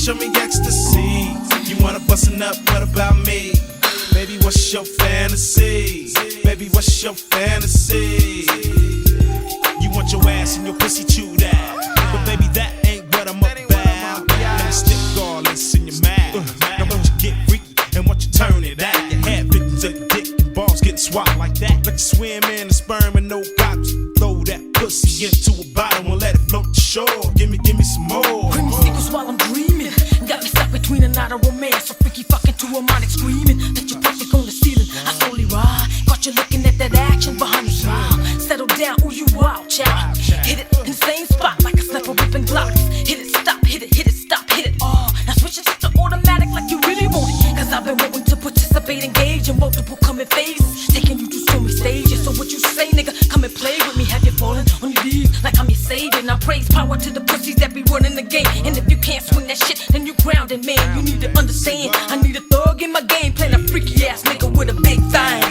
show me ecstasy. You wanna bustin' up, what about me? Baby, what's your fantasy? Baby, what's your fantasy? You want your ass and your pussy chewed out, but baby, that ain't what I'm about. Let me stick all this in your mouth. Now won't you get freaky and won't you turn it out? You had victims of your dick and balls getting swapped like that. Let you swim in the sperm and no goggles. Throw that pussy into a bottle and let it float to shore. Give me some more. Creamy secrets while I'm dreaming. Got me stuck between a night of romance, a freaky fucking to a manic screaming. That you perfect on the ceiling. I slowly ride. Caught you looking at that action behind the smile. Settle down, ooh you wild child. Hit it in the same spot like a sniper whipping glocks. Hit it, stop, hit it, stop, hit it. Oh, now switch it to automatic like you really want it. Cause I've been wanting to participate, engage in multiple coming phases, taking you to so many stages. So what you say, nigga? Come and play with me. Have you fallen on your knees like I'm your savior? Now praise power to the pussies that be running the game. And if you can't swing that shit, then you grounded, man. You need to understand, I need a thug in my game, playing a freaky ass nigga with a big thing.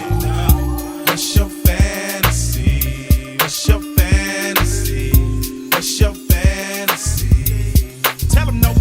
What's your fantasy? What's your fantasy? What's your fantasy? Tell them no.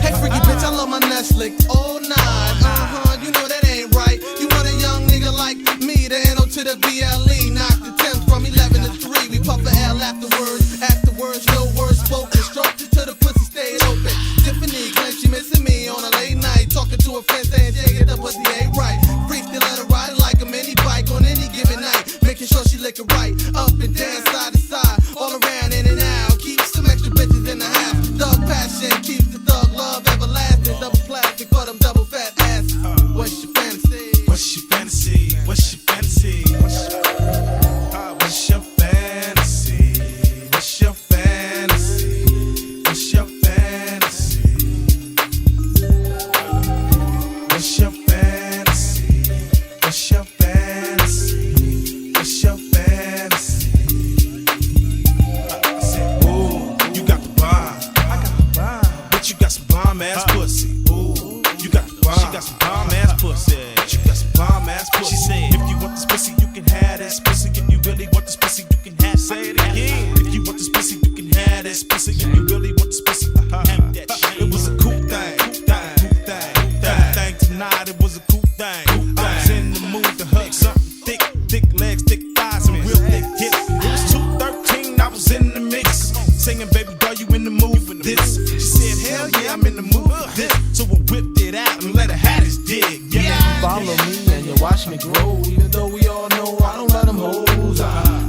Hey freaky bitch, I love my nuts licked all night. You know that ain't right. You want a young nigga like me, the N.O. to the BLE. Knock the 10 from 11 to 3. We puff a L afterwards. Afterwards, no words spoken. Stroke to the pussy, stayed open. Tiffany claims she missing me on a late night. Talking to a friend saying, "Jay, the pussy ain't right." Freak still let her ride like a mini bike on any given night. Making sure she lick it right. Up and down, side to side. All around, in and out. Keep some extra bitches in the house. Thug passion keeps the thug love everlasting. Double plastic for them double fat asses. What's your fantasy? What's your fantasy? What's your fantasy? What's your fantasy? What's your fantasy? What's your fantasy? What's your fantasy? What's your fantasy? What's your fantasy? I said, ooh, you got the bomb. I got the bomb. Bitch, you got some bomb ass pussy. Ooh, you got the bomb. She got some bomb ass pussy. Bitch, you got some bomb ass pussy. She said, if you want this pussy, you can have this pussy. If you really want this pussy, you can have. Say it again. If you want this pussy, you can have this pussy. If you really want this pussy, have that shit. It was a cool thing. Everything tonight, it was a cool thing. I was in the mood to hug something thick legs, thick thighs, and real thick hips. It was 2:13, I was in the mix, singing, "Baby girl, you in the mood for this?" She said, "Hell yeah, I'm in the mood for this." So I whipped it out and let her have his dick. Follow me and you watch me grow. Even though we all know I don't let them hoes. I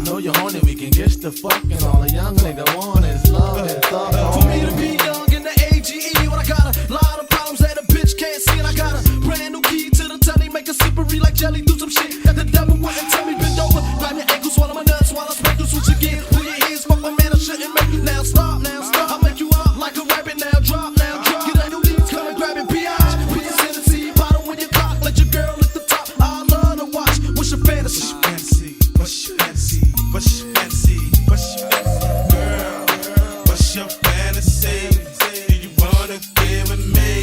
know you're horny, we can get the fucking. All a young nigga want is love and thug. For me to be young in the AGE, when I got a lot of problems that a bitch can't see, and I got a brand new key to the telly, make a slippery like jelly, do some shit that the devil wouldn't tell me. Bend over, grab your ankles, swallow my nuts while I sprinkle switch again. Put your hands, fuck my man, I shouldn't make you now. Stop, I'll make you up like a rabbit now. Drop, get on your knees, come and grab it. P.I. Put your Tennessee bottle in your cock, let your girl lick the top. I love to watch. What's your fantasy? What's your fantasy? What's your fantasy? What's your fantasy? Girl, what's your fantasy? Do you wanna get with me?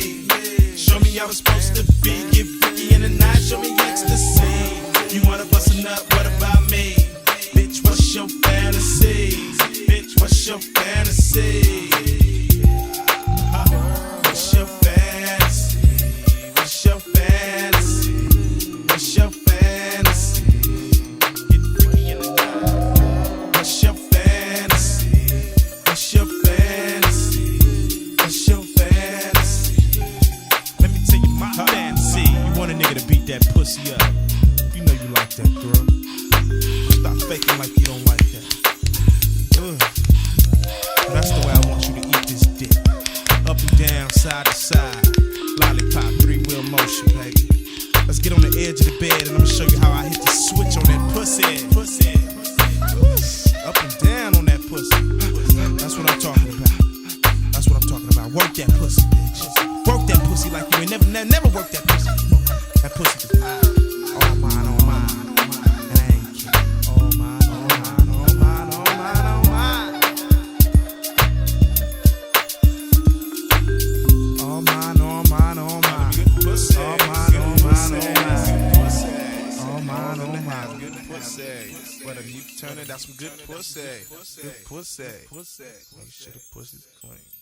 Show me how it's supposed to be. Get freaky in the night, show me ecstasy. You wanna bustin' up, what about me? Bitch, what's your fantasy? Bitch, what's your fantasy? What's your fantasy? What's your fantasy? What's your fantasy? Get freaky in the night. What's your fantasy? What's your fantasy? What's your fantasy? Let me tell you my fantasy. You want a nigga to beat that pussy up. You know you like that, girl. Stop faking like you don't like that. Ugh. That's the way I want you to eat this dick. Up and down, side to side. Lollipop, 3-wheel motion, baby. Let's get on the edge of the bed and I'm gonna show you how I hit the switch on that pussy. Up and down on that pussy. That's what I'm talking about. That's what I'm talking about. Work that pussy, bitch. Work that pussy like you ain't never worked that pussy before. That pussy is all mine, all mine. And I ain't kidding. All mine, all mine, all mine, all mine, all mine. All mine, all mine, all mine. All mine, all mine, all mine. All mine, all mine. Good pussy. Whatever you turn it, that's some good pussy. Good pussy. Make sure the pussy's clean.